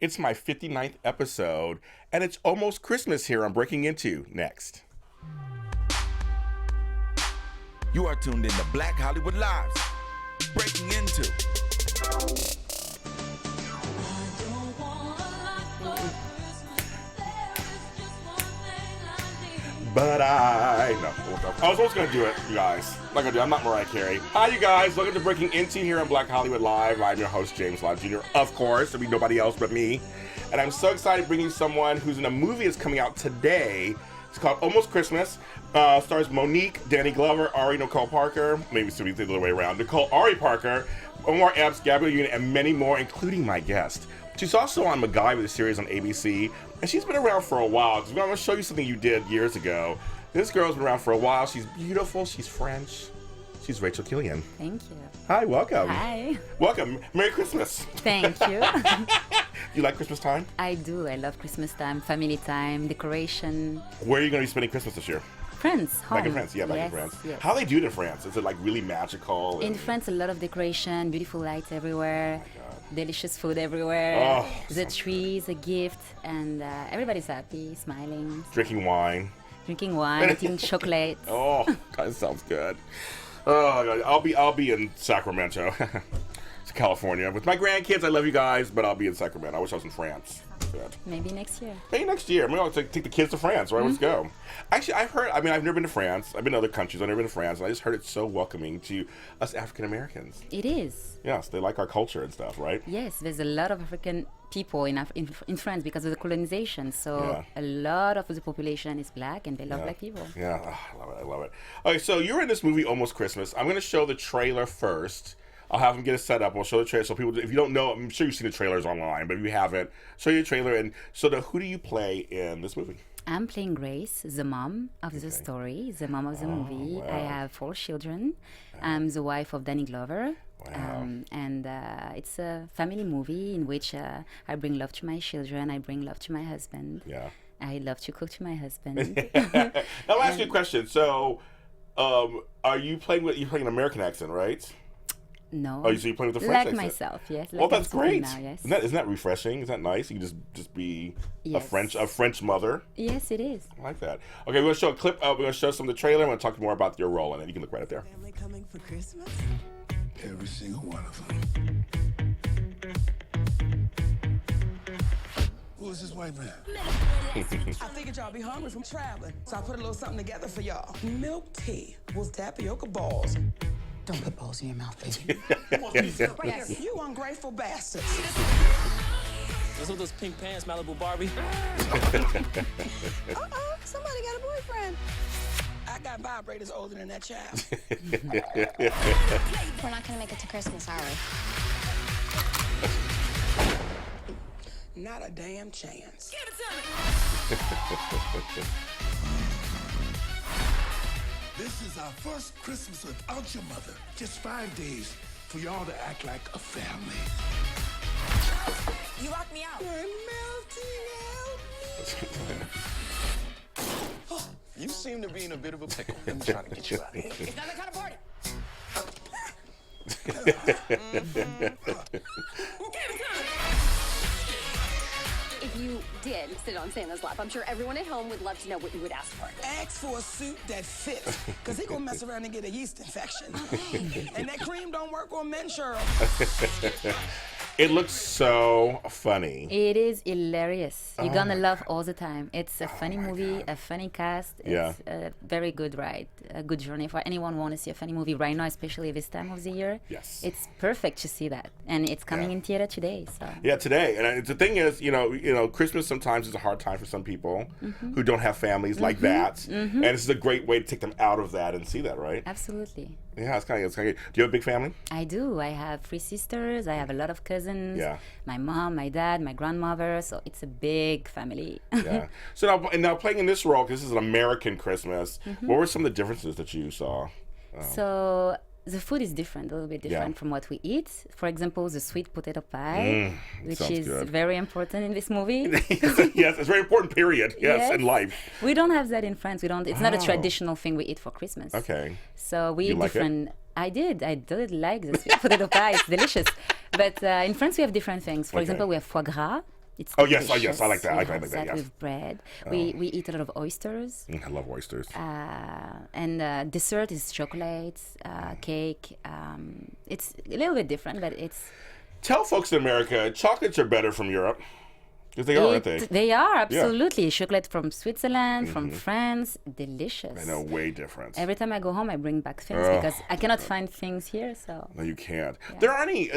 It's my 59th episode, and it's almost Christmas here on Breaking Into next. You are tuned in to Black Hollywood Lives. Breaking Into. But I was almost going to do it, you guys. I'm not Mariah Carey. Hi, you guys. Welcome to Breaking Into here on Black Hollywood Live. I'm your host, James Lott Jr., of course. There'll be nobody else but me. And I'm so excited to bring you someone who's in a movie that's coming out today. It's called Almost Christmas. Stars Monique, Danny Glover, Ari Nicole Parker, maybe it's the other way around, Nicole Ari Parker, Omar Epps, Gabrielle Union, and many more, including my guest. She's also on MacGyver, the series on ABC, and she's been around for a while. I'm going to show you something you did years ago. This girl's been around for a while. She's beautiful. She's French. She's Rachel Kylian. Thank you. Hi, welcome. Hi. Welcome. Merry Christmas. Thank you. You like Christmas time? I do. I love Christmas time, family time, decoration. Where are you going to be spending Christmas this year? France, home. Back in France, yeah, back in France. Yes. How do they do it in France? Is it like really magical? In France, a lot of decoration, beautiful lights everywhere, delicious food everywhere. Oh, the trees, a gift, and everybody's happy, smiling. Drinking wine. Drinking wine, eating chocolate. Oh, that sounds good. Oh, God. I'll be in Sacramento, California, with my grandkids. I love you guys, but I'll be in Sacramento. I wish I was in France. Good. Maybe next year. Maybe next year. Maybe I'll take the kids to France. Right, let's go. Actually, I've never been to France. I've been to other countries. I've never been to France, and I just heard it's so welcoming to us African Americans. It is. Yes, they like our culture and stuff, right? Yes, there's a lot of African people in France because of the colonization. So a lot of the population is black, and they love black people. Yeah, I love it. Okay, so you're in this movie Almost Christmas. I'm going to show the trailer first. I'll have them get it set up. We'll show the trailer so people, if you don't know, I'm sure you've seen the trailers online, but if you haven't, show you the trailer. And so, who do you play in this movie? I'm playing Grace, the mom of the story, the mom of the movie. Wow. I have 4 children. I'm the wife of Danny Glover. Wow. And it's a family movie in which I bring love to my children. I bring love to my husband. Yeah. I love to cook to my husband. Now, I'll ask you a question. So, are you playing an American accent, right? No. Oh, so you're playing with the French accent? Like myself, yes. Well, that's great. Now, yes. Isn't that refreshing? Isn't that nice? You can just be Yes. a French mother. Yes, it is. I like that. Okay, we're going to show a clip. We're going to show some of the trailer. I'm going to talk more about your role in it. You can look right up there. Family coming for Christmas? Every single one of them. Who is this white man? I figured y'all be hungry from traveling, so I put a little something together for y'all. Milk tea with tapioca balls. Don't put balls in your mouth, baby. Right here. You ungrateful bastards. Those are those pink pants, Malibu Barbie. Uh-oh, somebody got a boyfriend. I got vibrators older than that child. We're not gonna make it to Christmas, are we? Not a damn chance. Give it to me! This is our first Christmas without your mother. Just 5 days for y'all to act like a family. You locked me out. You're melting out. You seem to be in a bit of a pickle. I'm trying to get you out of here. It's not that kind of party. If you did sit on Santa's lap, I'm sure everyone at home would love to know what you would ask for. Ask for a suit that fits, because he gonna mess around and get a yeast infection. And that cream don't work on men, Cheryl. It looks so funny. It is hilarious. You're gonna laugh all the time. It's a funny movie, a funny cast. It's a very good ride, a good journey for anyone who want to see a funny movie right now, especially this time of the year. Yes. It's perfect to see that. And it's coming in theater today. So. Yeah, today. And the thing is, you know, Christmas sometimes is a hard time for some people who don't have families like that. And this is a great way to take them out of that and see that, right? Absolutely. Yeah, it's kind of good. Do you have a big family? I do. I have 3 sisters. I have a lot of cousins. Yeah. My mom, my dad, my grandmother. So it's a big family. Yeah. So now playing in this role, because this is an American Christmas, what were some of the differences that you saw? So the food is different, a little bit different from what we eat. For example, the sweet potato pie, which is good. very important in this movie. Yes, it's a very important period. Yes, in life. We don't have that in France. We don't. It's not a traditional thing we eat for Christmas. Okay. So we You eat like different. I did like the sweet potato pie. It's delicious. But in France, we have different things. For example, we have foie gras. It's Oh, yes, delicious. I like that. I We like have that, yes. with bread. We eat a lot of oysters. I love oysters. And dessert is chocolate, cake. It's a little bit different, but it's... Tell folks in America, chocolates are better from Europe. Because they are, aren't they? They are, absolutely. Chocolate from Switzerland, from France, delicious. I know, way different. Every time I go home, I bring back things because I cannot find things here, so... No, you can't. Yeah.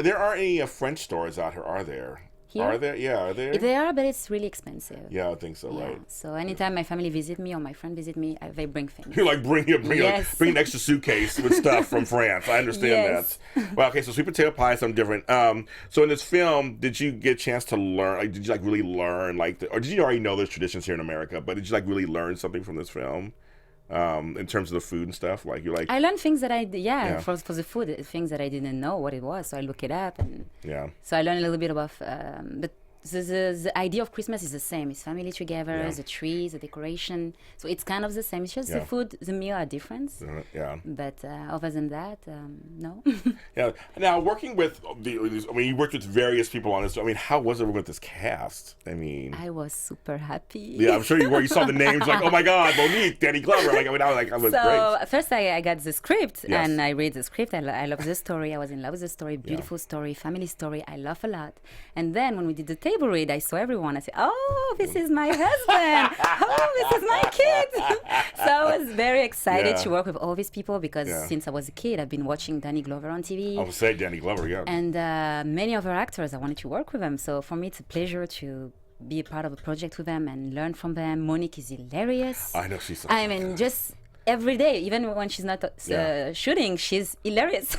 There aren't any French stores out here, are there? Here? Are there? Yeah, are there? They are, but it's really expensive. Yeah, I think so, Yeah. right? So anytime my family visit me or my friend visit me, they bring things. You're like, bring Yes. an extra suitcase with stuff from France. I understand Yes. that. Well, okay, so sweet potato pie is something different. So in this film, did you get a chance to learn, like, did you like really learn, like, or did you already know those traditions here in America, but did you like really learn something from this film? In terms of the food and stuff, like you're like... I learned things that for the food, things that I didn't know what it was, so I look it up, and so I learned a little bit about, but the idea of Christmas is the same. It's family together, the trees, the decoration. So it's kind of the same. It's just the food, the meal are different. But other than that, no. Yeah. Now, working with you worked with various people on this. I mean, how was it working with this cast? I mean, I was super happy. Yeah, I'm sure you were. You saw the names, like, oh my God, Monique, Danny Glover. Like, I was so great. First I got the script and I read the script. I love the story. I was in love with the story. Beautiful story, family story. I laugh a lot. And then when we did the table read, I saw everyone. I said, "Oh, this is my husband. Oh, this is my kid." So I was very excited to work with all these people because since I was a kid, I've been watching Danny Glover on TV. I would say Danny Glover, yeah. And many other actors, I wanted to work with them. So for me, it's a pleasure to be a part of a project with them and learn from them. Monique is hilarious. I know she's so good. Just every day, even when she's not shooting, she's hilarious.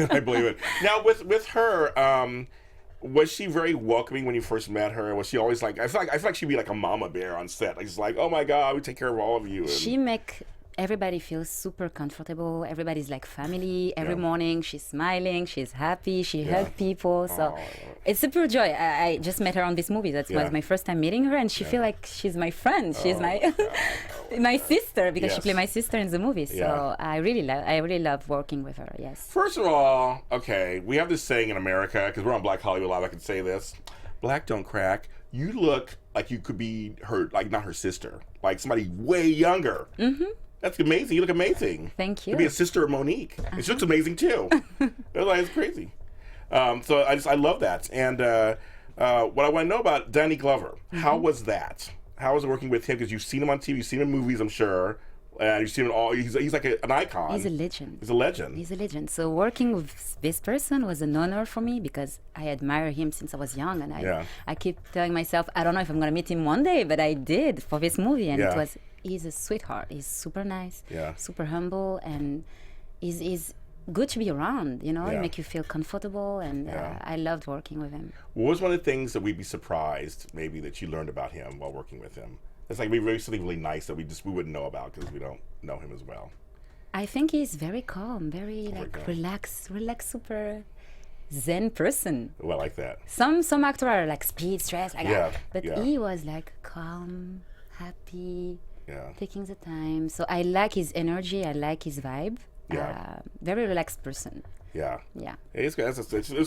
I believe it. Now, with her, was she very welcoming when you first met her? Was she always like? I feel like she'd be like a mama bear on set. Like, she's like, oh my God, we take care of all of you. And she make everybody feels super comfortable. Everybody's like family. Every morning she's smiling, she's happy, she hugs people. So it's a pure joy. I just met her on this movie. That was my first time meeting her, and she feel like she's my friend. She's my my sister because she played my sister in the movie. So I really love working with her. Yes. First of all, okay, we have this saying in America because we're on Black Hollywood Live. I can say this: Black don't crack. You look like you could be her, like not her sister, like somebody way younger. Mm-hmm. That's amazing. You look amazing. Thank you. You'd be a sister of Monique. And she looks amazing too. It's crazy. So I love that. And what I want to know about Danny Glover, how was that? How was it working with him? Because you've seen him on TV, you've seen him in movies, I'm sure. You've seen him all. He's like an icon. He's a legend. He's a legend. He's a legend. So working with this person was an honor for me because I admire him since I was young, and I keep telling myself, I don't know if I'm gonna meet him one day, but I did for this movie, and it was. He's a sweetheart. He's super nice, super humble, and he's good to be around. You know, he make you feel comfortable, and I loved working with him. What was one of the things that we'd be surprised maybe that you learned about him while working with him? It's like maybe something really nice that we wouldn't know about because we don't know him as well. I think he's very calm, very relaxed, super zen person. Oh, I like that. Some actors are like speed, stress, like that, but he was like calm, happy. Taking the time. So I like his energy. I like his vibe. Very relaxed person. Yeah. It's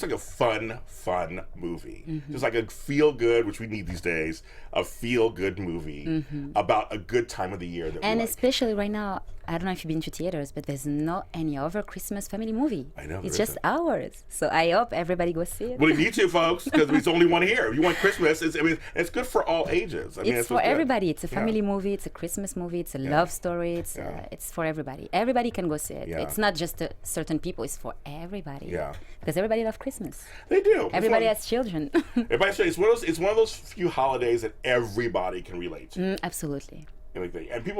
like a fun movie. Mm-hmm. Just like a feel-good, which we need these days, a feel-good movie about a good time of the year. And especially right now, I don't know if you've been to theaters, but there's not any other Christmas family movie. I know. It's just ours. So I hope everybody goes see it. Well, you need to, folks, because there's only one here. If you want Christmas, it's good for all ages. It's for everybody. It's a family movie. It's a Christmas movie. It's a love story. It's for everybody. Everybody can go see it. It's not just certain people. It's for everybody. Yeah. Because everybody loves Christmas. They do. Everybody has children. It's one of those few holidays that everybody can relate to. Absolutely. And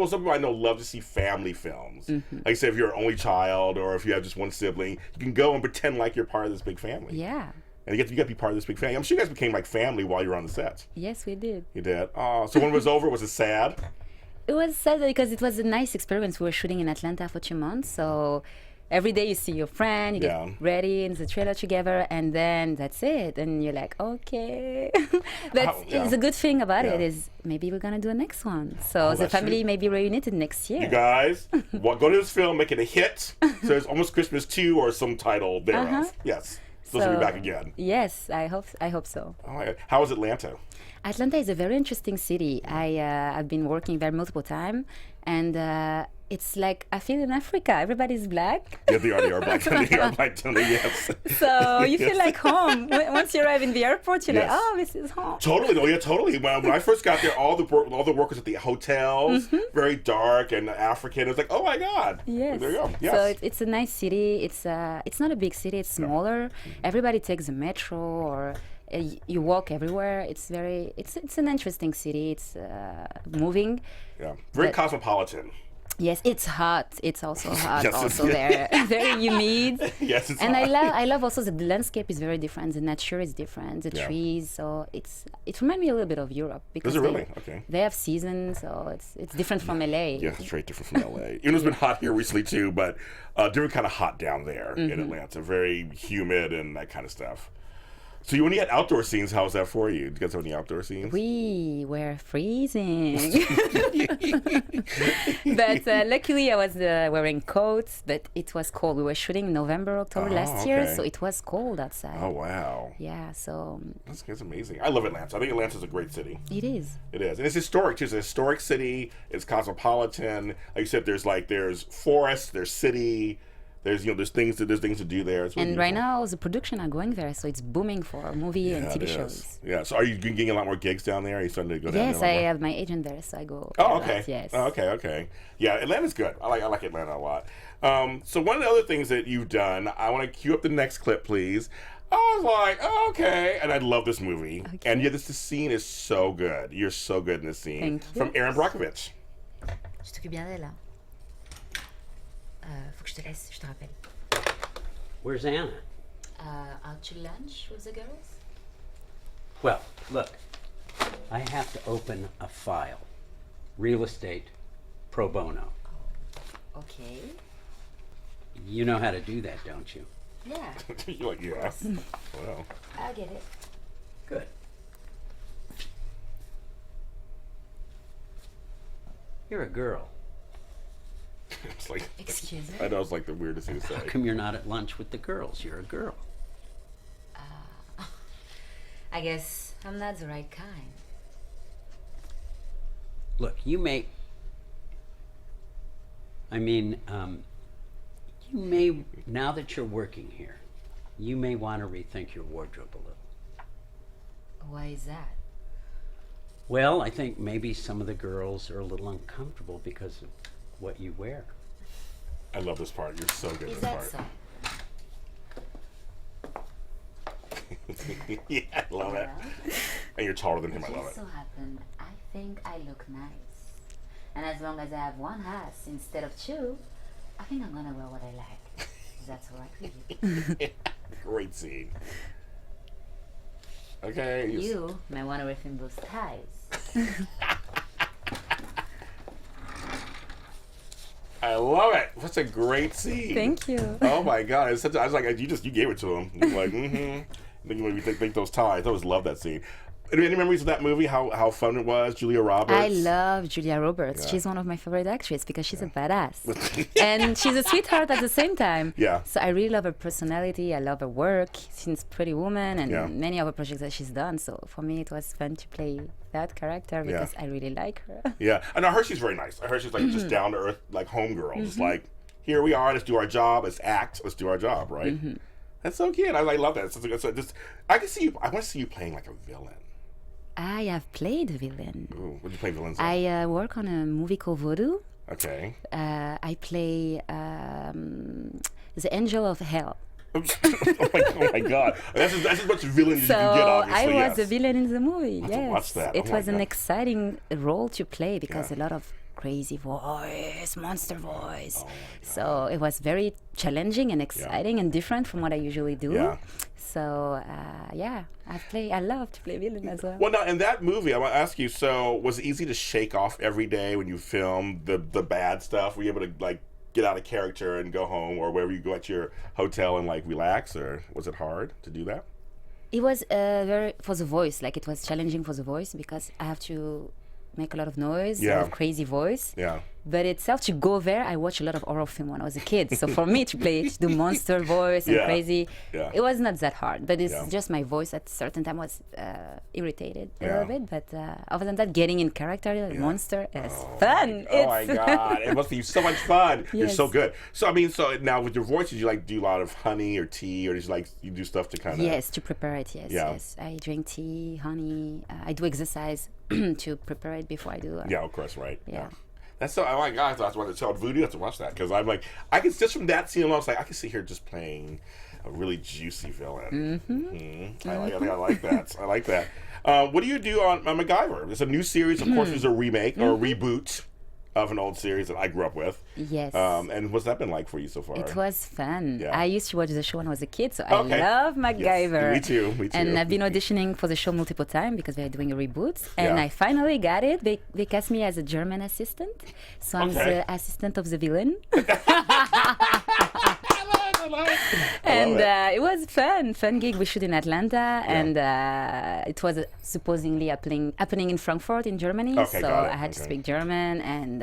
some people I know love to see family films. Like, say, if you're an only child or if you have just one sibling, you can go and pretend like you're part of this big family. Yeah. And you get to be part of this big family. I'm sure you guys became like family while you were on the set. Yes, we did. You did? Oh, so when it was over, was it sad? It was sad because it was a nice experience. We were shooting in Atlanta for 2 months, so every day you see your friend, you get ready in the trailer together, and then that's it. And you're like, okay. But it's a good thing about it is maybe we're going to do a next one. So the family may be reunited next year. You guys, go to this film, make it a hit. So it's Almost Christmas 2 or some title thereof. Yes. Supposed to be back again. Yes, I hope so. Oh my God. How was Atlanta? Atlanta is a very interesting city. I've been working there multiple times, and it's like I feel in Africa. Everybody's black. Yeah, they are black. They are black, yes. So you feel like home. Once you arrive in the airport, you're like, oh, this is home. Totally. Oh, yeah, totally. When I first got there, all the workers at the hotels, very dark and African. It was like, oh my God. Yes. There you go. Yes. So it's a nice city. It's not a big city. It's smaller. Everybody takes the metro or you walk everywhere. It's an interesting city. It's moving. Yeah. Very cosmopolitan. Yes, it's hot. It's also hot Yes, there. Very humid. Yes, it's and hot. I love also the landscape is very different. The nature is different. The trees. So it reminds me a little bit of Europe because Does it really? Okay. They have seasons, so it's different from LA. Yeah, it's very different from LA. Even though it's been hot here recently too, but different kind of hot down there in Atlanta. Very humid and that kind of stuff. So you only had outdoor scenes. How was that for you? Did you guys have any outdoor scenes? We were freezing. But luckily I was wearing coats, but it was cold. We were shooting November, October last year, so it was cold outside. Oh, wow. Yeah, so... That's amazing. I love Atlanta. I think Atlanta's a great city. It is. It is. And it's historic, too. It's a historic city. It's cosmopolitan. Like you said, there's forests, there's city... There's things to do there. It's really and right now the production are going there, so it's booming for movie and TV shows. Yeah. So are you getting a lot more gigs down there? Are you starting to go down there? Yes, I have my agent there, so I go. Oh, okay. Yes. Oh, okay. Yeah, Atlanta's good. I like Atlanta a lot. So one of the other things that you've done, I want to cue up the next clip, please. I was like, oh, okay, and I love this movie. Okay. And yet this scene is so good. You're so good in this scene. Thank you. From Erin Brockovich. Je t'occupe bien d'elle, là. Faut que je te laisse, je te rappelle. Where's Anna? Out to lunch with the girls. Well, look, I have to open a file. Real estate pro bono. Oh, okay. You know how to do that, don't you? Yeah. You're like, yes. Well. I get it. Good. You're a girl. It's like, excuse me? I know it's like the weirdest thing to say. How come you're not at lunch with the girls? You're a girl. I guess I'm not the right kind. Look, you may, now that you're working here, you may want to rethink your wardrobe a little. Why is that? Well, I think maybe some of the girls are a little uncomfortable because of what you wear. I love this part. You're so good at this part. Is that so? Yeah, I love it. And you're taller than him. I love it. So happen, I think I look nice. And as long as I have one ass instead of two, I think I'm gonna wear what I like. That's all right with you. Great scene. Okay. You may want to refilm those ties. I love it. Such a great scene. Thank you. Oh my God! It's such. I was like, you gave it to him. You're like, Then you made me think those ties. I always love that scene. Any memories of that movie? How fun it was? Julia Roberts. I love Julia Roberts. Yeah. She's one of my favorite actresses because she's a badass. And she's a sweetheart at the same time. Yeah. So I really love her personality. I love her work. She's Pretty Woman and many other projects that she's done. So for me, it was fun to play that character because I really like her. Yeah. And I heard she's very nice. I heard she's like just down to earth, like homegirl. Just like, here we are. Let's do our job. Let's act. Let's do our job. Right. That's so cute. I love that. It's I can see you. I want to see you playing like a villain. I have played a villain. Ooh, what do you play villains? I work on a movie called Voodoo. Okay. I play the Angel of Hell. Oh my God! That's as much villain as you can get. Obviously, I was the villain in the movie. I have to watch that. It was an exciting role to play because a lot of crazy voice, monster voice. So it was very challenging and exciting and different from what I usually do. Yeah. So I love to play villain as well. Well, now in that movie, I want to ask you. So, was it easy to shake off every day when you filmed the bad stuff? Were you able to like get out of character and go home, or wherever you go at your hotel and like relax, or was it hard to do that? It was very for the voice. Like it was challenging for the voice because I have to make a lot of noise, a lot of crazy voice. Yeah. But itself, to go there, I watched a lot of horror film when I was a kid. So for me to do monster voice and crazy, it was not that hard. But it's just my voice at a certain time was irritated a little bit. But other than that, getting in character, monster, is fun. Oh my God. It must be so much fun. You're Yes. so good. So, I mean, so now with your voice, did you like do a lot of honey or tea, or did you like you do stuff to kind of... Yes, to prepare it, yes. I drink tea, honey. I do exercise to prepare it before I do. Yeah, of course, right. Yeah. That's so, oh my God, that's why I tell Voodoo have to watch that, because I'm like, I can, just from that scene alone, it's like, I can see her just playing a really juicy villain. I like that. I like that. What do you do on MacGyver? It's a new series, of course, there's a remake or a reboot of an old series that I grew up with. Yes. And what's that been like for you so far? It was fun. Yeah. I used to watch the show when I was a kid, so I love MacGyver. Yes, me too. And I've been auditioning for the show multiple times because they're doing a reboot. And I finally got it. They cast me as a German assistant. So I'm the assistant of the villain. And it was fun gig. We shoot in Atlanta, and it was supposedly happening in Frankfurt in Germany. So I had to speak German, and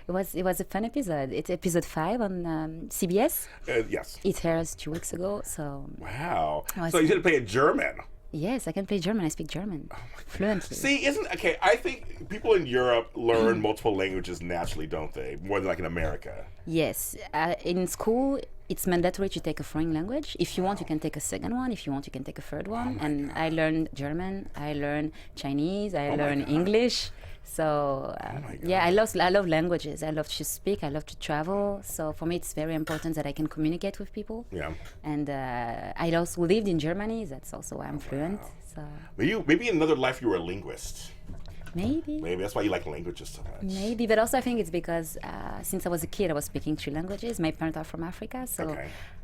it was a fun episode. It's episode 5 on CBS. Yes. It airs 2 weeks ago. So wow. So you didn't play it German. Yes, I can play German. I speak German fluently. See, I think people in Europe learn multiple languages naturally, don't they? More than like in America. Yes. In school, it's mandatory to take a foreign language. If you want, you can take a second one. If you want, you can take a third one. And I learned German. I learned Chinese. I learned English. So I love languages. I love to speak. I love to travel. So for me, it's very important that I can communicate with people. Yeah. And I also lived in Germany. That's also why I'm fluent. So maybe in another life you were a linguist. Maybe that's why you like languages so much. Maybe, but also I think it's because since I was a kid, I was speaking 3 languages. My parents are from Africa, so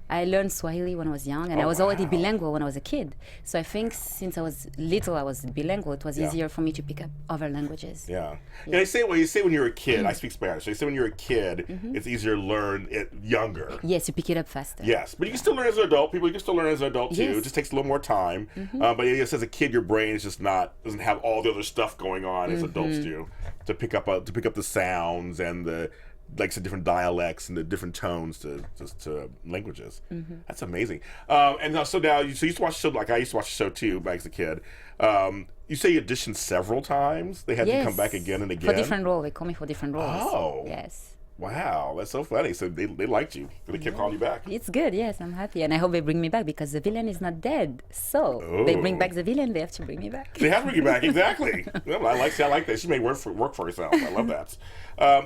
I learned Swahili when I was young, and I was already bilingual when I was a kid. So I think since I was little, I was bilingual. It was easier for me to pick up other languages. Yeah. They say when you're a kid, I speak Spanish. They say when you're a kid, it's easier to learn it younger. Yes, you pick it up faster. Yes, but you can still learn as an adult. You can still learn as an adult too. It just takes a little more time. But as a kid, your brain is just doesn't have all the other stuff going on as adults do to pick up the sounds and the different dialects and the different tones to languages. That's amazing. And so now, you used to watch the show, like I used to watch the show too back as a kid. You say you auditioned several times? They had you come back again and again? For different roles. They call me for different roles. Oh. Yes. Wow, that's so funny. So they liked you. They kept calling you back. It's good, yes, I'm happy. And I hope they bring me back because the villain is not dead. So they bring back the villain, they have to bring me back. They have to bring you back, exactly. Well, I like that. She made work for herself. I love that.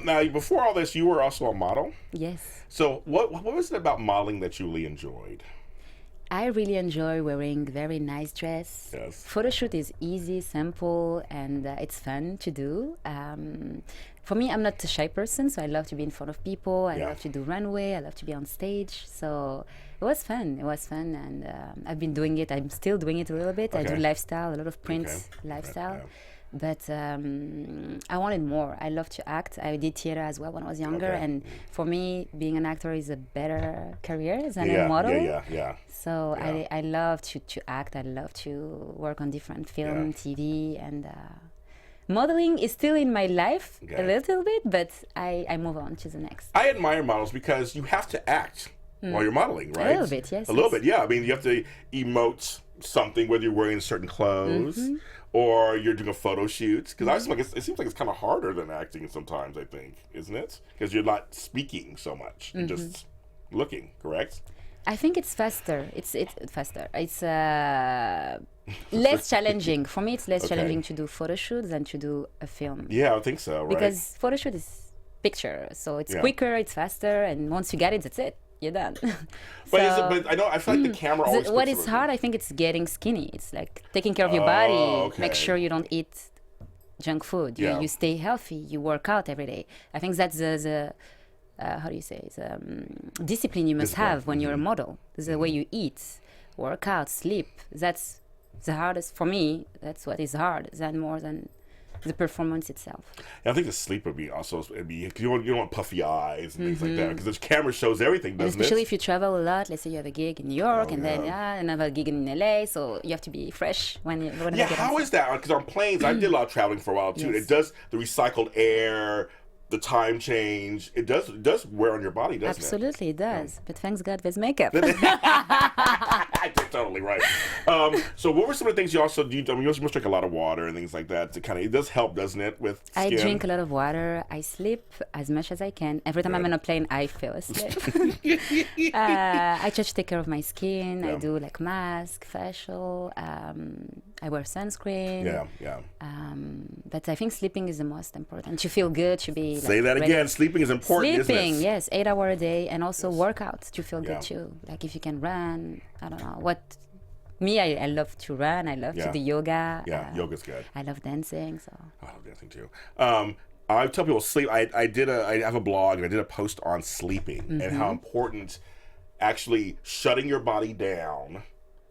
Now, before all this, you were also a model? Yes. So what was it about modeling that you really enjoyed? I really enjoy wearing very nice dress. Yes. Photo shoot is easy, simple, and it's fun to do. For me, I'm not a shy person, so I love to be in front of people. I love to do runway. I love to be on stage. So it was fun. And I've been doing it. I'm still doing it a little bit. I do lifestyle, a lot of print lifestyle. But I wanted more. I love to act. I did theater as well when I was younger, and for me, being an actor is a better career than a model. So I love to act. I love to work on different film, TV, and modeling is still in my life a little bit, but I move on to the next. I admire models because you have to act while you're modeling, right? A little bit, yes. A little bit, yeah. I mean, you have to emote something, whether you're wearing certain clothes or you're doing a photo shoot. Because it seems like it's kind of harder than acting sometimes, I think, isn't it? Because you're not speaking so much. You're just looking, correct? I think it's faster. It's faster. It's less challenging. For me, it's less challenging to do photo shoots than to do a film. Yeah, I think so, right? Because photo shoot is picture. So it's quicker, it's faster, and once you get it, that's it. You're done. But I feel like the camera always what is hard, I think it's getting skinny. It's like taking care of your body. Make sure you don't eat junk food. You stay healthy. You work out every day. I think that's the how do you say? The discipline you must have when you're a model. The way you eat, work out, sleep. That's the hardest for me. That's what is hard. More than the performance itself. I think the sleep would be also, because you don't want puffy eyes and things like that, because the camera shows everything, doesn't and especially if you travel a lot. Let's say you have a gig in New York then another gig in LA, so you have to be fresh when you how is that? Because on planes, I did a lot of traveling for a while too. Yes. It does the recycled air, the time change. It does wear on your body, doesn't Absolutely, it does. Yeah. But thanks God there's makeup. You're totally right. So what were some of the things you also do? I mean, you must drink a lot of water and things like that. It does help, doesn't it, with skin? I drink a lot of water. I sleep as much as I can. Every time I'm on a plane, I feel asleep. I try to take care of my skin. I do like mask, facial. I wear sunscreen. But I think sleeping is the most important. To feel good, to be Say that ready. Again. Sleeping is important, Sleeping, isn't it? yes. 8 hours a day. And also workouts to feel good too. Like if you can run, I don't know. I love to run. I love to do yoga. Yeah, yoga's good. I love dancing. So I love dancing too. I tell people sleep. I have a blog and I did a post on sleeping and how important actually shutting your body down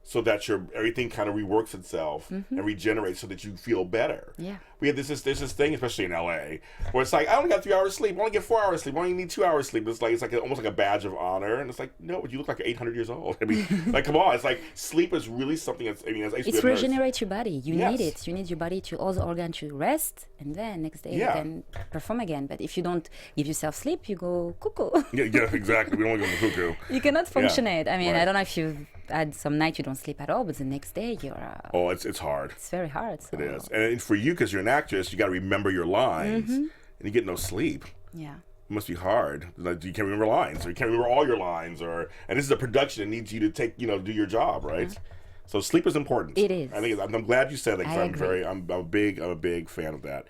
so that everything kind of reworks itself and regenerates so that you feel better. Yeah. We have there's this thing, especially in LA, where it's like, I only got 3 hours sleep, I only get 4 hours sleep, I only need 2 hours sleep. It's like almost like a badge of honor, and it's like, no, you look like 800 years old. I mean, like, come on, it's like sleep is really something that's, it's regenerate your body. You need it. You need your body to all the organs to rest, and then next day you can perform again. But if you don't give yourself sleep, you go cuckoo. yeah, exactly. We don't want to go cuckoo. You cannot functionate. I mean, I don't know if you've had some night you don't sleep at all, but the next day you're. It's hard. It's very hard. So. It is, and for you, because you're an actress, you got to remember your lines, and you get no sleep. Yeah. It must be hard. Like, you can't remember lines, or you can't remember all your lines, and this is a production that needs you to do your job, right? So sleep is important. It is. I think I'm glad you said that, because I'm a big fan of that.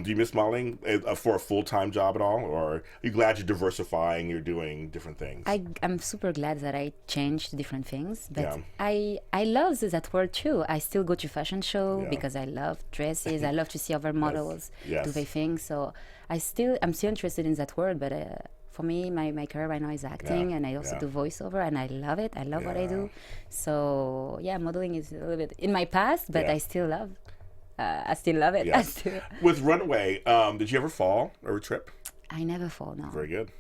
Do you miss modeling for a full-time job at all, or are you glad you're diversifying, you're doing different things? I'm super glad that I changed different things, but I love that world too. I still go to fashion show because I love dresses. I love to see other models do their things. So I'm still interested in that world, but for me, my career right now is acting, and I also do voiceover, and I love it. I love what I do. So modeling is a little bit in my past, but I still love it. Yes. With Runway, did you ever fall or trip? I never fall, no. Very good.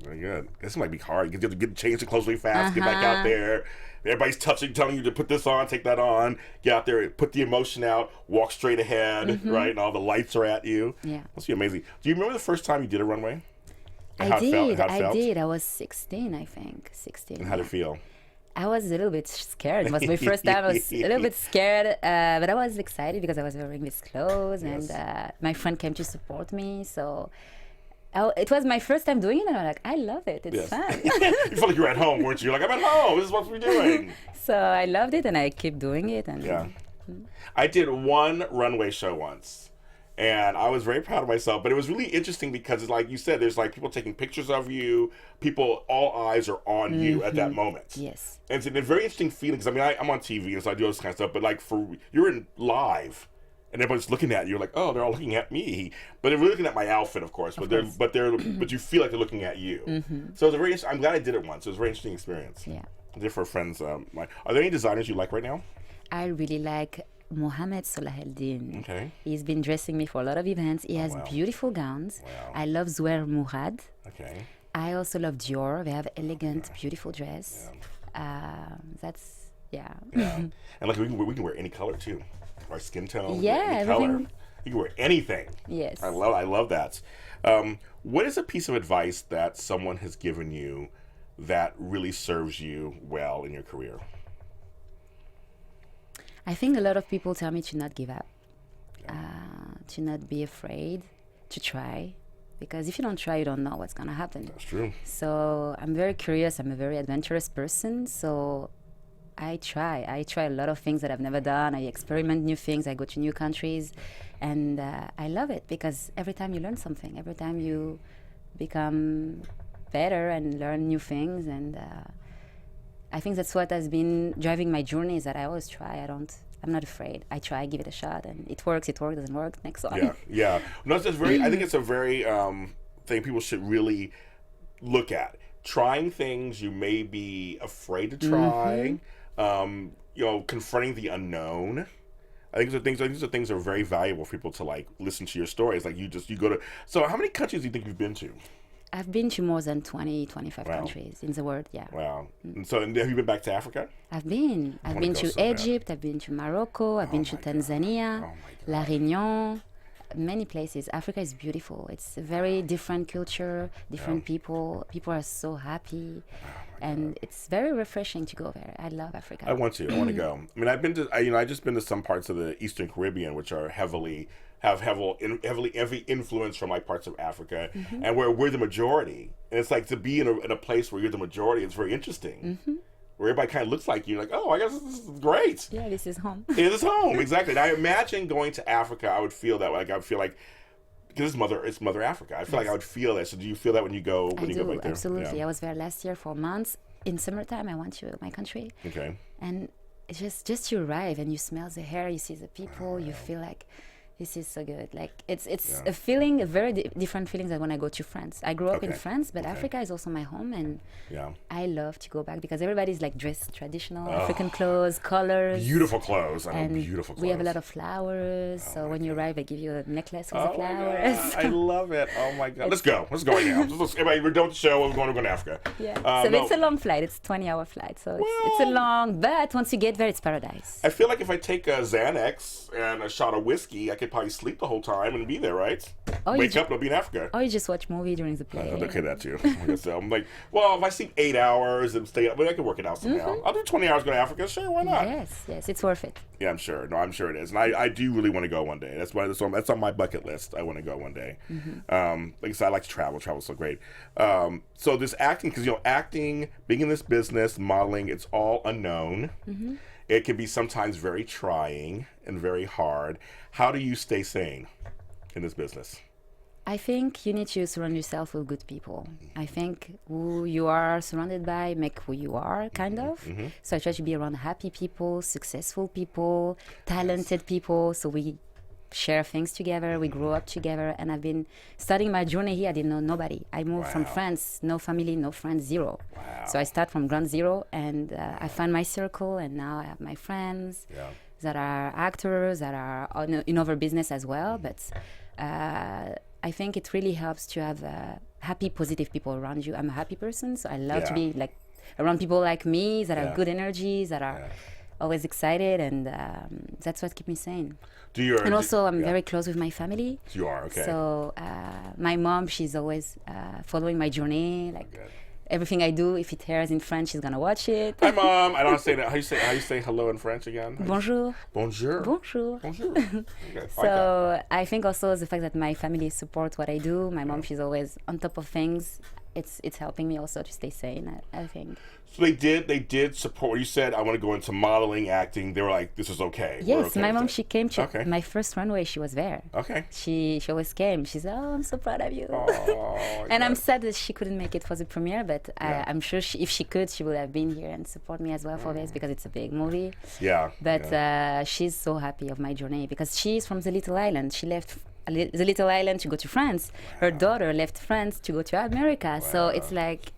Very good. This might be hard. You have to change the clothes really fast, get back out there. Everybody's telling you to put this on, take that on, get out there, put the emotion out, walk straight ahead, right? And all the lights are at you. Yeah. Must be amazing. Do you remember the first time you did a runway? I did. I was 16, I think. 16. And how did it feel? I was a little bit scared. It was my first time. I was a little bit scared, but I was excited because I was wearing these clothes, and my friend came to support me. So it was my first time doing it, and I'm like, I love it. It's fun. You felt like you were at home, weren't you? You're like, I'm at home. This is what we're doing. So I loved it, and I keep doing it. And I did one runway show once. And I was very proud of myself, but it was really interesting because, it's like you said, there's like people taking pictures of you, all eyes are on you at that moment. Yes. And it's a very interesting feeling, because I'm on TV, and so I do all this kind of stuff, but like you're in live, and everybody's looking at you, you're like, oh, they're all looking at me. But they're looking at my outfit, of course, but you feel like they're looking at you. So it was I'm glad I did it once. It was a very interesting experience. Yeah. I did it for friends. Are there any designers you like right now? I really like Mohamed Salaheldin. Okay. He's been dressing me for a lot of events. He has beautiful gowns. Wow. I love Zouer Mourad. Okay. I also love Dior. They have elegant, beautiful dress. That's And like we can wear any color too. Our skin tone. Yeah, any color. You can wear anything. Yes. I love that. What is a piece of advice that someone has given you that really serves you well in your career? I think a lot of people tell me to not give up, to not be afraid, to try. Because if you don't try, you don't know what's going to happen. That's true. So I'm very curious. I'm a very adventurous person. So I try a lot of things that I've never done. I experiment new things. I go to new countries. And I love it because every time you learn something, every time you become better and learn new things. And I think that's what has been driving my journey, is that I always try. I'm not afraid. I try, give it a shot, and it works, doesn't work, next one. Yeah. No, it's just I think it's a very thing people should really look at. Trying things you may be afraid to try, confronting the unknown. I think these are things that are very valuable for people to like listen to your stories. Like you go to. So how many countries do you think you've been to? I've been to more than 20, 25 countries in the world, yeah. Wow. And so have you been back to Africa? I've been to Egypt, I've been to Morocco, I've been to Tanzania, La Réunion, many places. Africa is beautiful. It's a very different culture, different people. People are so happy. And it's very refreshing to go there. I love Africa. I want to go. I mean, I've just been to some parts of the Eastern Caribbean, which are heavily influence from like parts of Africa, and where we're the majority. And it's like to be in a place where you're the majority. It's very interesting. Where everybody kind of looks like you, like, oh, I guess this is great. Yeah, this is home. It is home, exactly. And I imagine going to Africa, I would feel that. Like I would feel like. Because it's Mother Africa. I feel like I would feel that. So do you feel that when you go back there? Absolutely. I was there last year for months. In summertime, I went to my country. Okay. And it's just you arrive and you smell the air, you see the people, you feel like this is so good. Like it's a feeling, a very different feeling than when I go to France. I grew up in France, but Africa is also my home, and I love to go back because everybody's like dressed traditional African clothes, colors. Beautiful clothes. Beautiful clothes. We have a lot of flowers, so when you arrive, I give you a necklace with the flowers. I love it. Oh my God. Let's go. Let's go right now. Everybody, we're done with the show. We're going to Africa. Yeah. It's a long flight. It's a 20-hour flight, so it's a long. But once you get there, it's paradise. I feel like if I take a Xanax and a shot of whiskey, I could probably sleep the whole time and be there, right? Wake up and I'll be in Africa. Or you just watch movie during the play. Okay, that too. So I'm like, well, if I sleep 8 hours and stay up, I can work it out somehow. I'll do 20 hours going to Africa. Sure, why not? Yes, it's worth it. Yeah, I'm sure. No, I'm sure it is. And I do really want to go one day. That's on my bucket list. I want to go one day. Like I said, I like to travel. Travel's so great. So this acting, because, acting, being in this business, modeling, it's all unknown. It can be sometimes very trying and very hard. How do you stay sane in this business? I think you need to surround yourself with good people. I think who you are surrounded by make who you are, kind of. So I try to be around happy people, successful people, talented people. So we share things together, we grow up together. And I've been starting my journey here. I didn't know nobody. I moved from France, no family, no friends, zero. So I start from ground zero, and I find my circle, and now I have my friends that are actors, that are in other business as well. But I think it really helps to have happy, positive people around you. I'm a happy person, so I love to be like around people like me that have good energies, that are always excited, and that's what keeps me sane. And also, I'm very close with my family. You are, okay. So my mom, she's always following my journey, like. Everything I do, if it airs in French, she's gonna watch it. Hi, Mom. I don't say that. How you say hello in French again? Bonjour. Bonjour. Bonjour. Bonjour. Okay, so I think also the fact that my family support what I do. My mom, she's always on top of things. It's helping me also to stay sane, I think. So they did support. When you said, I want to go into modeling, acting, they were like, this is okay. Yes, okay my mom, she came to my first runway. She was there. Okay. She always came. She said, oh, I'm so proud of you. Oh, and I'm sad that she couldn't make it for the premiere, but I'm sure if she could, she would have been here and support me as well for this, because it's a big movie. Yeah. But she's so happy of my journey, because she's from the little island. She left the little island to go to France. Her daughter left France to go to America. So it's like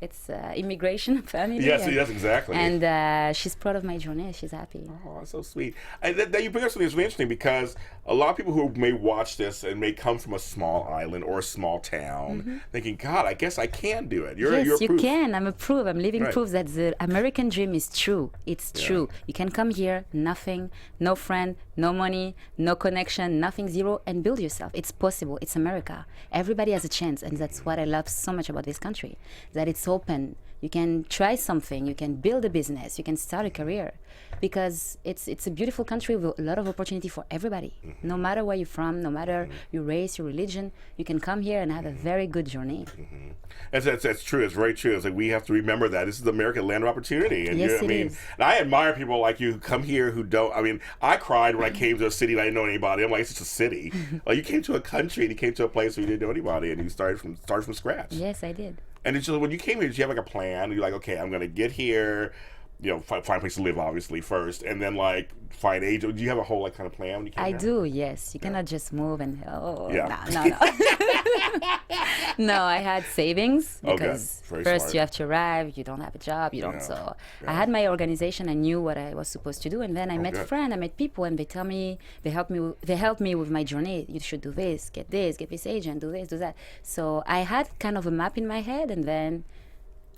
immigration family. Yes, exactly. And she's proud of my journey. She's happy. Oh, that's so sweet. And that you bring up something that's really interesting, because a lot of people who may watch this and may come from a small island or a small town thinking, God, I guess I can do it. You're you proof. Can. I'm a proof. I'm living proof that the American dream is true. It's true. You can come here, nothing, no friend, no money, no connection, nothing, zero, and build yourself. It's possible. It's America. Everybody has a chance, and that's what I love so much about this country, that it's open. You can try something, you can build a business, you can start a career, because it's a beautiful country with a lot of opportunity for everybody. No matter where you're from, no matter your race, your religion, you can come here and have a very good journey. That's true. It's very true. It's like we have to remember that this is the American land of opportunity. And yes, I mean, and I admire people like you who come here who don't. I mean, I cried when I came to a city and I didn't know anybody. I'm like, it's just a city. Like, you came to a country and you came to a place where you didn't know anybody, and you started from scratch. Yes, I did. And it's just, when you came here, did you have like a plan? You're like, okay, I'm going to get here, find a place to live, obviously, first, and then like find agent. Do you have a whole like kind of plan when you came I here? do, yes. You cannot just move and no. No, I had savings because Very first smart. you have to arrive. You don't have a job. You don't. So I had my organization. I knew what I was supposed to do, and then I met friends. I met people, and they tell me they help me with my journey. You should do this, get this agent, do this, do that. So I had kind of a map in my head, and then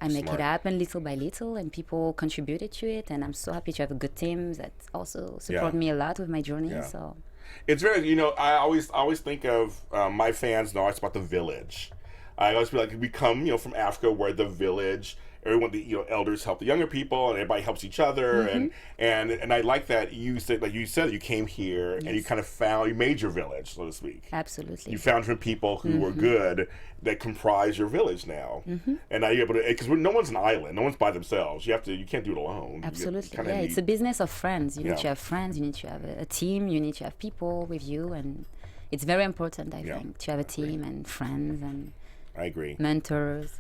I make it happen little by little, and people contributed to it, and I'm so happy to have a good team that also support me a lot with my journey. Yeah. So it's very, I always think of my fans know it's about the village. I always be like, we come, from Africa, where the village, everyone, the elders help the younger people, and everybody helps each other, and I like that you said you came here and you kind of you made your village, so to speak. Absolutely. You found some people who were good that comprise your village now, and now you're able to, because no one's an island, no one's by themselves. You can't do it alone. Absolutely. It's a business of friends. You need to have friends. You need to have a team. You need to have people with you, and it's very important, I think, to have a team and friends and. I agree. Mentors.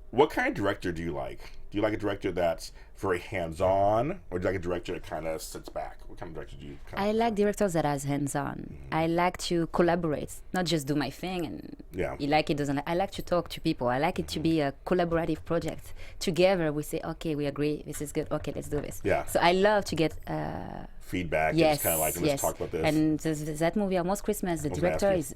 What kind of director do you like? Do you like a director that's very hands-on, or do you like a director that kind of sits back? What kind of director do you? I like directors that are hands-on. I like to collaborate, not just do my thing and you like it, doesn't like. I like to talk to people. I like it to be a collaborative project. Together, we say, okay, we agree, this is good. Okay, let's do this. Yeah. So I love to get feedback. Yes, it's kind of like, let's talk about this. And that movie, Almost Christmas, the director is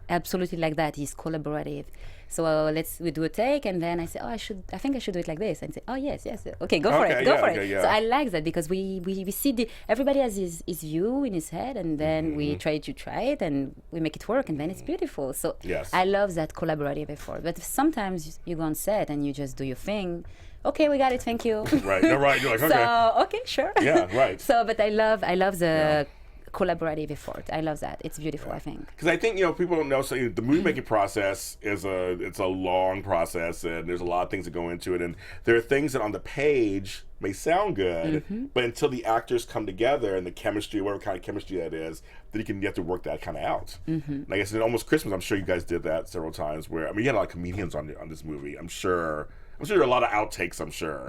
absolutely like that. He's collaborative. So we do a take, and then I say, I think I should do it like this, and say, yes, okay, go for it. So I like that because we see everybody has his view in his head, and then we try it, and we make it work, and then it's beautiful. So I love that collaborative effort. But sometimes you go on set and you just do your thing. Okay, we got it. Thank you. Right. You're like, okay. So okay, sure. Yeah. Right. So, but I love the. Collaborative effort. I love that. It's beautiful. I think because I think people don't know. So the movie making process is a long process, and there's a lot of things that go into it. And there are things that on the page may sound good, but until the actors come together and the chemistry, whatever kind of chemistry that is, then you have to work that kind of out. And I guess in Almost Christmas, I'm sure you guys did that several times. Where you had a lot of comedians on this movie. I'm sure there are a lot of outtakes. I'm sure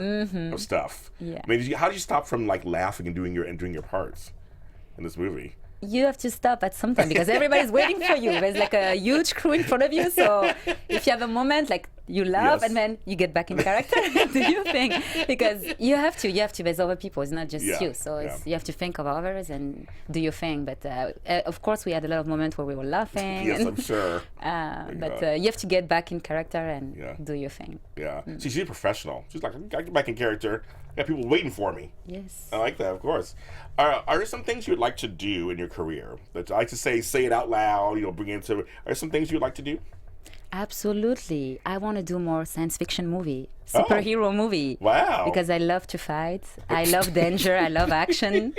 of stuff. Yeah. I mean, how did you stop from laughing and doing your parts in this movie? You have to stop at some time because everybody's waiting for you. There's like a huge crew in front of you. So if you have a moment, you laugh and then you get back in character and do your thing. Because you have to. There's other people. It's not just you. So you have to think of others and do your thing. But of course, we had a lot of moments where we were laughing. Yes, I'm sure. But you have to get back in character and do your thing. Yeah. See, she's a professional. She's like, I got to get back in character. I got people waiting for me. Yes. I like that, of course. Are there some things you would like to do in your career? That I like to say it out loud, bring it into. Are there some things you would like to do? Absolutely. I want to do more science fiction movie, superhero movie. Wow. Because I love to fight. I love danger. I love action.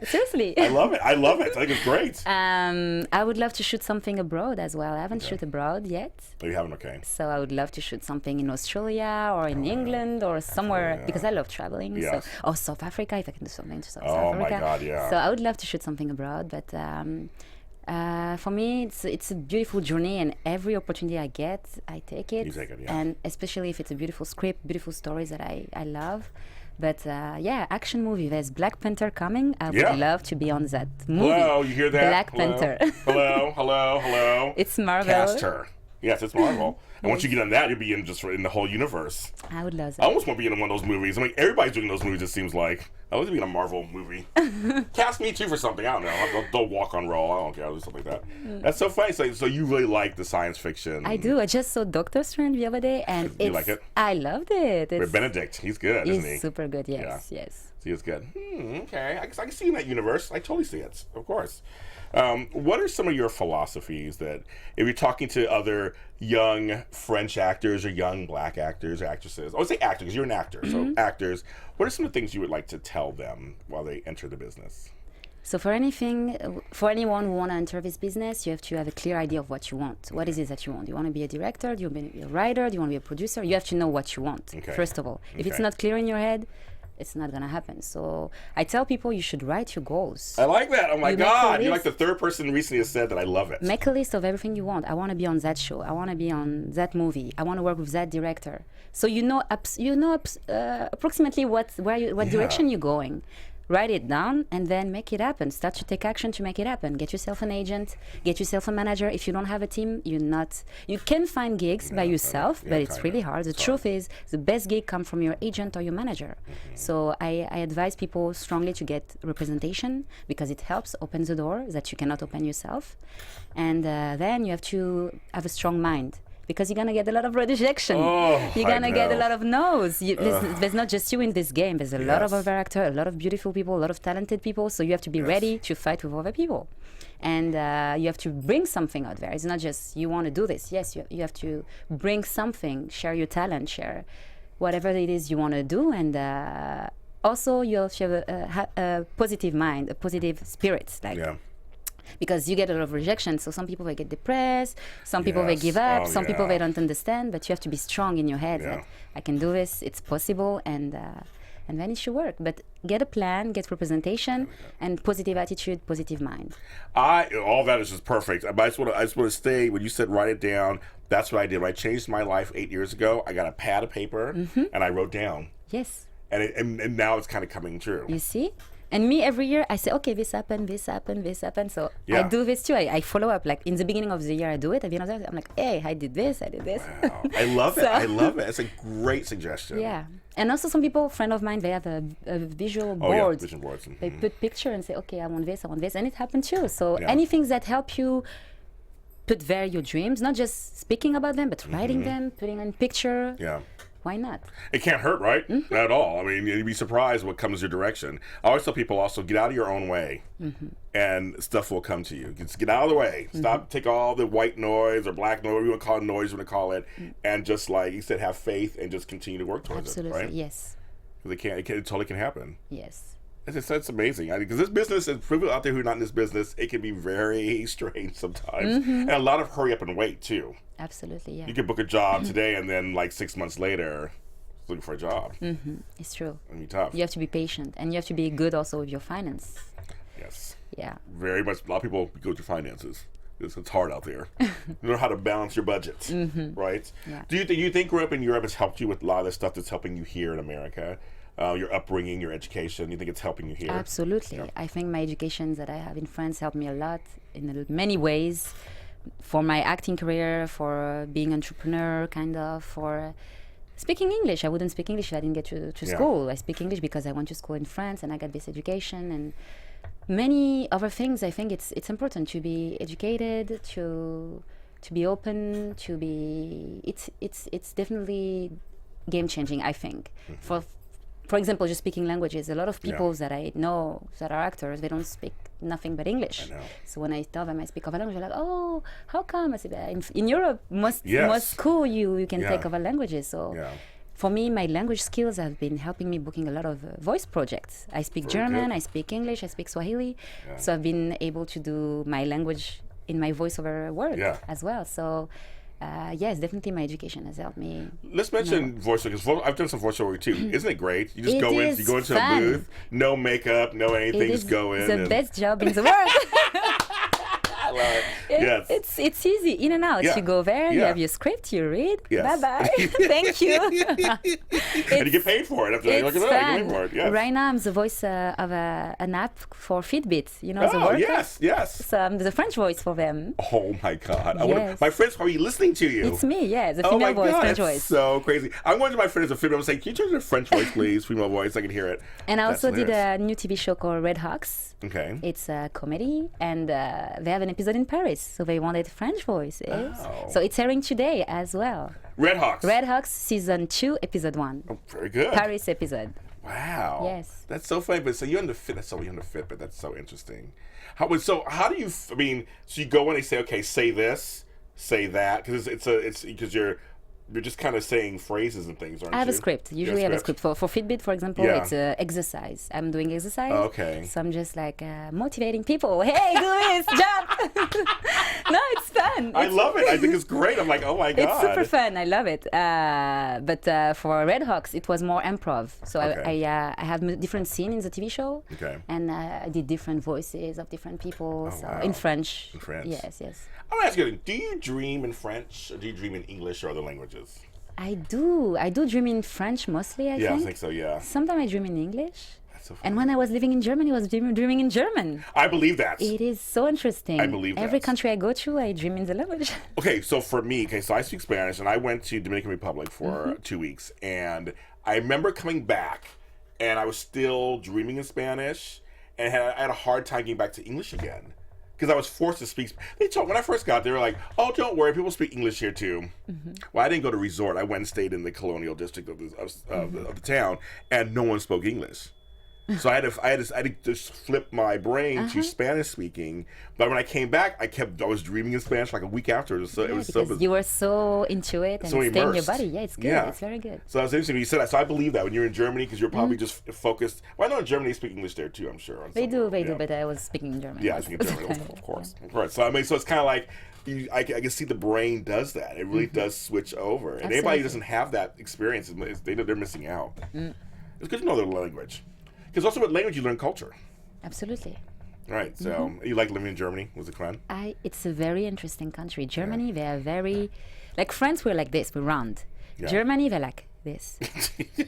Seriously. I love it. I think it's great. I would love to shoot something abroad as well. I haven't shot abroad yet. Oh, you haven't? Okay. So I would love to shoot something in Australia or in England or somewhere because I love traveling. Yes. So, South Africa, if I can do something to South Africa. Oh my God, yeah. So I would love to shoot something abroad, but for me, it's a beautiful journey, and every opportunity I get, I take it. You take it, yeah. And especially if it's a beautiful script, beautiful stories that I love. But action movie. There's Black Panther coming. I would love to be on that movie. Hello, you hear that? Black Panther. Hello. It's Marvel. Cast her. Yes, it's Marvel. And once you get on that, you'll be in the whole universe. I would love that. I almost want to be in one of those movies. I mean, everybody's doing those movies, it seems like. I want to be in a Marvel movie. Cast me too for something. I don't know. They'll walk on roll. I don't care. I'll do something like that. That's so funny. So you really like the science fiction. I do. I just saw Doctor Strange the other day, and you like it? I loved it. Benedict. He's good, isn't he? He's super good. Yes. He is good. Okay. I can see in that universe. I totally see it. Of course. What are some of your philosophies that, if you're talking to other young French actors or young black actors or actresses, I would say actors, because you're an actor, so actors, what are some of the things you would like to tell them while they enter the business? So for anyone who want to enter this business, you have to have a clear idea of what you want. What is it that you want? Do you want to be a director? Do you want to be a writer? Do you want to be a producer? You have to know what you want, first of all. If it's not clear in your head, it's not gonna happen. So I tell people you should write your goals. I like that. Oh my God, you're like the third person recently has said that. I love it. Make a list of everything you want. I want to be on that show. I want to be on that movie. I want to work with that director. So you know approximately what direction you're going. Write it down and then make it happen. Start to take action to make it happen. Get yourself an agent. Get yourself a manager. If you don't have a team, you can find gigs by yourself, but it's really hard. The truth is, the best gig come from your agent or your manager. So I advise people strongly to get representation because it helps open the door that you cannot open yourself. And then you have to have a strong mind. Because you're going to get a lot of rejection. You're going to get a lot of no's. There's not just you in this game. There's a lot of other actors, a lot of beautiful people, a lot of talented people. So you have to be ready to fight with other people. And you have to bring something out there. It's not just you want to do this. Yes, you have to bring something, share your talent, share whatever it is you want to do. And also you have to have a positive mind, a positive spirit. Because you get a lot of rejection. So some people, they get depressed. Some people, they give up. Some people, they don't understand. But you have to be strong in your head. That I can do this. It's possible. And then it should work. But get a plan, get representation, and positive attitude, positive mind. All that is just perfect. But I just want to stay, when you said write it down, that's what I did. When I changed my life 8 years ago, I got a pad of paper, and I wrote down. Yes. And now it's kind of coming true. You see? And me, every year, I say, okay, this happened, this happened, this happened. So I do this too. I follow up. Like in the beginning of the year, I do it. At the end of the year, I'm like, hey, I did this, I did this. Wow. I love it. I love it. It's a great suggestion. Yeah. And also some people, friend of mine, they have a visual board. Vision boards. They put picture and say, okay, I want this. And it happened too. So anything that help you put there your dreams, not just speaking about them, but writing them, putting in picture. Yeah. Why not? It can't hurt, right? Not at all. I mean, you'd be surprised what comes your direction. I always tell people also, get out of your own way, and stuff will come to you. Just get out of the way. Stop, take all the white noise or black noise, you want to call it noise, you want to call it, and just like you said, have faith and just continue to work towards it, right? Yes. Because it totally can happen. Yes. It's amazing. Because this business, and for people out there who are not in this business, it can be very strange sometimes. And a lot of hurry up and wait, too. Absolutely, yeah. You can book a job today and then like 6 months later, looking for a job. It's true. It'll be tough. You have to be patient and you have to be good also with your finance. Yes. Yeah. Very much. A lot of people go with your finances. It's hard out there. You know how to balance your budget, right? Yeah. Do you think growing up in Europe has helped you with a lot of the stuff that's helping you here in America? Your upbringing, your education, you think it's helping you here? Absolutely. Yeah. I think my education that I have in France helped me a lot in many ways. For my acting career, for being entrepreneur, kind of, for speaking English. I wouldn't speak English if I didn't get to school. I speak English because I went to school in France and I got this education and many other things. I think it's important to be educated, to be open, to be. It's definitely game changing. I think for example, just speaking languages. A lot of people that I know that are actors, they don't speak nothing but English. So when I tell them I speak other language, they're like, oh, how come? I say, in Europe, most school you can take other languages. So for me, my language skills have been helping me booking a lot of voice projects. I speak German, I speak English, I speak Swahili. So I've been able to do my language in my voiceover work as well. So yes, definitely my education has helped me. Let's mention voiceover, because I've done some voiceover too. Isn't it great? You just go into a booth, no makeup, no anything, just go in. It's the best job in the world. I love it. It's easy, in and out. You go there, you have your script, you read, bye-bye, thank you. And you get paid for it. After that, it's you fun. get paid for it. Yes. Right now, I'm the voice of an app for Fitbit. You know, the Oh, workout? yes. So I'm the French voice for them. Oh my God! Yes. My friend's probably listening to you. It's me, the Oh female my voice, God, French it's voice. so crazy. I'm going to my friend as a female. I'm saying, can you turn to French voice, please? Female voice, I can hear it. And I also did hilarious. a new TV show called Red Hawks. Okay. It's a comedy, and they have an episode in Paris, so they wanted French voices. Oh. So it's airing today as well. Red Hawks. Red Hawks season 2, episode 1. Oh, very good. Paris episode. Wow. Yes. That's so funny. But so you're on the fit. You're on the fit, but that's so interesting. How do you? I mean, so you go in and say, okay, say this, say that, because it's because you're you're just kind of saying phrases and things, aren't you? I have a script. Usually I have a script. For Fitbit, for example, it's exercise. I'm doing exercise. Oh, okay. So I'm just like motivating people. Hey, do this, jump! No, it's fun. I love it. I think it's great. I'm like, oh my God. It's super fun. I love it. But for Red Hawks, it was more improv. So I have different scenes in the TV show. Okay. And I did different voices of different people. In French. In French. Yes, yes. I want to ask you, do you dream in French or do you dream in English or other languages? I do. I do dream in French mostly, I think. Yeah, I think so, yeah. Sometimes I dream in English. That's so funny. And when I was living in Germany, I was dreaming in German. I believe that. It is so interesting. I believe that. Every country I go to, I dream in the language. Okay, so for me, so I speak Spanish, and I went to Dominican Republic for 2 weeks, and I remember coming back, and I was still dreaming in Spanish, and I had a hard time getting back to English again. Because I was forced to speak. When I first got there, they were like, "Oh, don't worry, people speak English here too." Well, I didn't go to resort. I went and stayed in the colonial district of the town, and no one spoke English. So I had to just flip my brain to Spanish speaking. But when I came back, I was dreaming in Spanish like a week after. Because you were so into it and so stayed in your immersed. body. Yeah, it's good. Yeah. It's very good. So that's interesting when you said that. So I believe that when you're in Germany, because you're probably just focused. Well, I know in Germany they speak English there too, I'm sure. They do, but I was speaking German. Yeah, I was speaking German, of course. So I mean, so it's kind of like, I can see the brain does that. It really does switch over. And anybody who doesn't have that experience, they're missing out. It's good to know their language. Because also with language, you learn culture. Absolutely. Right. So you like living in Germany? Was it fun? It's a very interesting country. Germany, they are very... Like France, we're like this. We're round. Yeah. Germany, they're like this.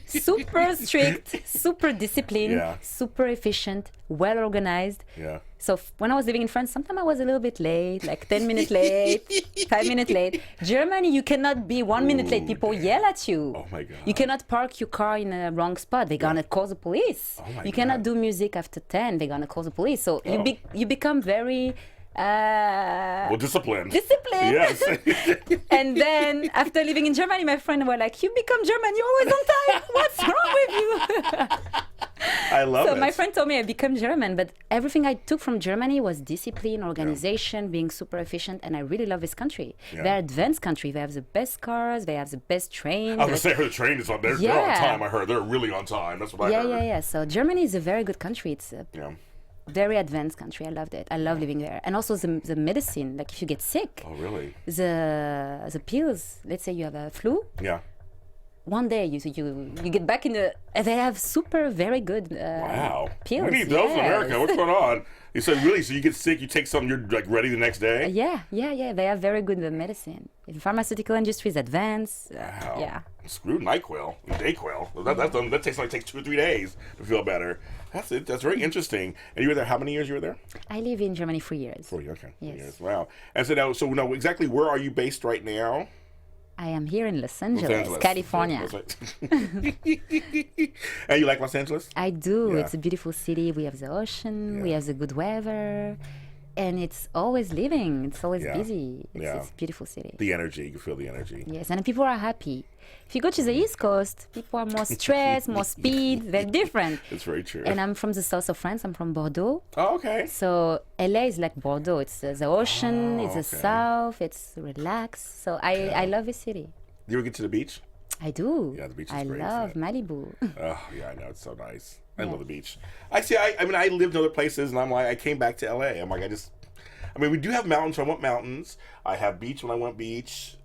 Super strict, super disciplined, super efficient, well organized. Yeah. So when I was living in France, sometimes I was a little bit late, like 10 minutes late, 5 minutes late. Germany, you cannot be 1 minute late. People yell at you. Oh my God. You cannot park your car in a wrong spot. They're gonna call the police. Oh my you cannot do music after 10. They're gonna call the police. So you become very... disciplined. Disciplined. Yes. And then after living in Germany, my friend were like, "You become German. You're always on time. What's wrong with you?" I love it. So my friend told me I become German, but everything I took from Germany was discipline, organization, being super efficient, and I really love this country. Yeah. They're advanced country. They have the best cars. They have the best trains. I was going to say, the train is on. They're on time. I heard they're really on time. That's what I heard. Yeah. So Germany is a very good country. It's very advanced country. I loved it. I love living there. And also the medicine, like if you get sick. Oh, really? The pills, let's say you have a flu. Yeah. One day you get back in the... They have very good pills. We need those in America. What's going on? You said, really? So you get sick, you take something, you're like ready the next day? Yeah. They have very good medicine. The pharmaceutical industry is advanced. Wow. Yeah. Screw NyQuil and DayQuil. That takes 2 or 3 days to feel better. That's it. That's very interesting. And you were there, how many years you were there? I live in Germany 4 years. 4 years, okay. Yes. 4 years. Wow. And so now exactly where are you based right now? I am here in Los Angeles. California. That's right. And you like Los Angeles? I do. Yeah. It's a beautiful city. We have the ocean. We have the good weather. And it's always living. It's always busy. It's a beautiful city. The energy. You can feel the energy. Yes, and people are happy. If you go to the East Coast, people are more stressed, more speed. They're different. It's very true. And I'm from the south of France. I'm from Bordeaux. Oh, okay. So LA is like Bordeaux. It's the ocean. It's the south. It's relaxed. So I love this city. You ever get to the beach? I do. Yeah, the beach is great. I love Malibu. Oh, yeah, I know. It's so nice. I love the beach. I mean, I lived in other places, and I'm like, I came back to LA. I'm like, I mean, we do have mountains when I want mountains. I have beach when I want beach.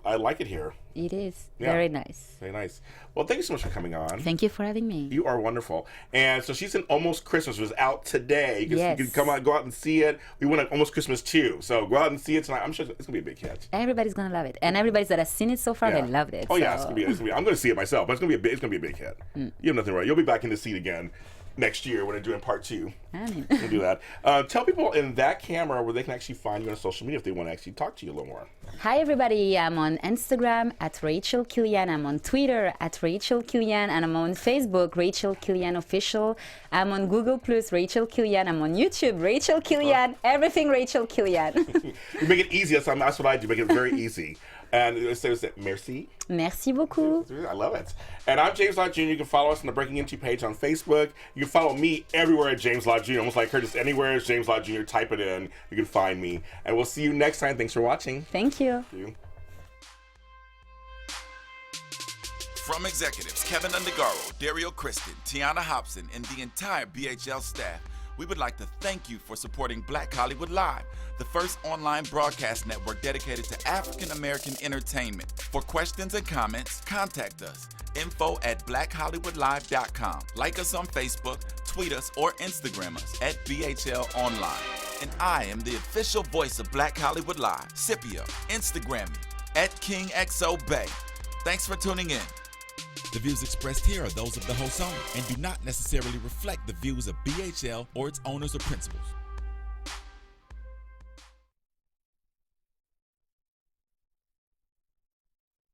I like it here. It is very nice. Very nice. Well, thank you so much for coming on. Thank you for having me. You are wonderful. And so she's in Almost Christmas. It was out today. You can go out and see it. We went to Almost Christmas 2. So go out and see it tonight. I'm sure it's going to be a big hit. Everybody's going to love it. And everybody that has seen it so far, they loved it. Oh, yeah. It's gonna be, I'm going to see it myself, but it's going to be a big hit. You have nothing right. You'll be back in the seat again next year when they're doing part 2. We'll do that. Tell people in that camera where they can actually find you on social media if they want to actually talk to you a little more. Hi, everybody. I'm on Instagram at Rachel Kylian. I'm on Twitter at Rachel Kylian. And I'm on Facebook, Rachel Kylian Official. I'm on Google+, Rachel Kylian. I'm on YouTube, Rachel Kylian. Everything Rachel Kylian. You make it easy. That's what I do. Make it very easy. And it says that merci. Merci beaucoup. I love it. And I'm James Lott Jr. You can follow us on the Breaking Into page on Facebook. You can follow me everywhere at James Lott Jr. Almost like her, just anywhere as James Lott Jr. Type it in. You can find me. And we'll see you next time. Thanks for watching. Thank you. Thank you. From executives Keven Undergaro, Dario Kristen, Tiana Hobson, and the entire BHL staff, we would like to thank you for supporting Black Hollywood Live, the first online broadcast network dedicated to African American entertainment. For questions and comments, contact us. info@blackhollywoodlive.com. Like us on Facebook, tweet us, or Instagram us at BHL Online. And I am the official voice of Black Hollywood Live, Scipio. Instagram me @KingXOBay. Thanks for tuning in. The views expressed here are those of the host only and do not necessarily reflect the views of BHL or its owners or principals.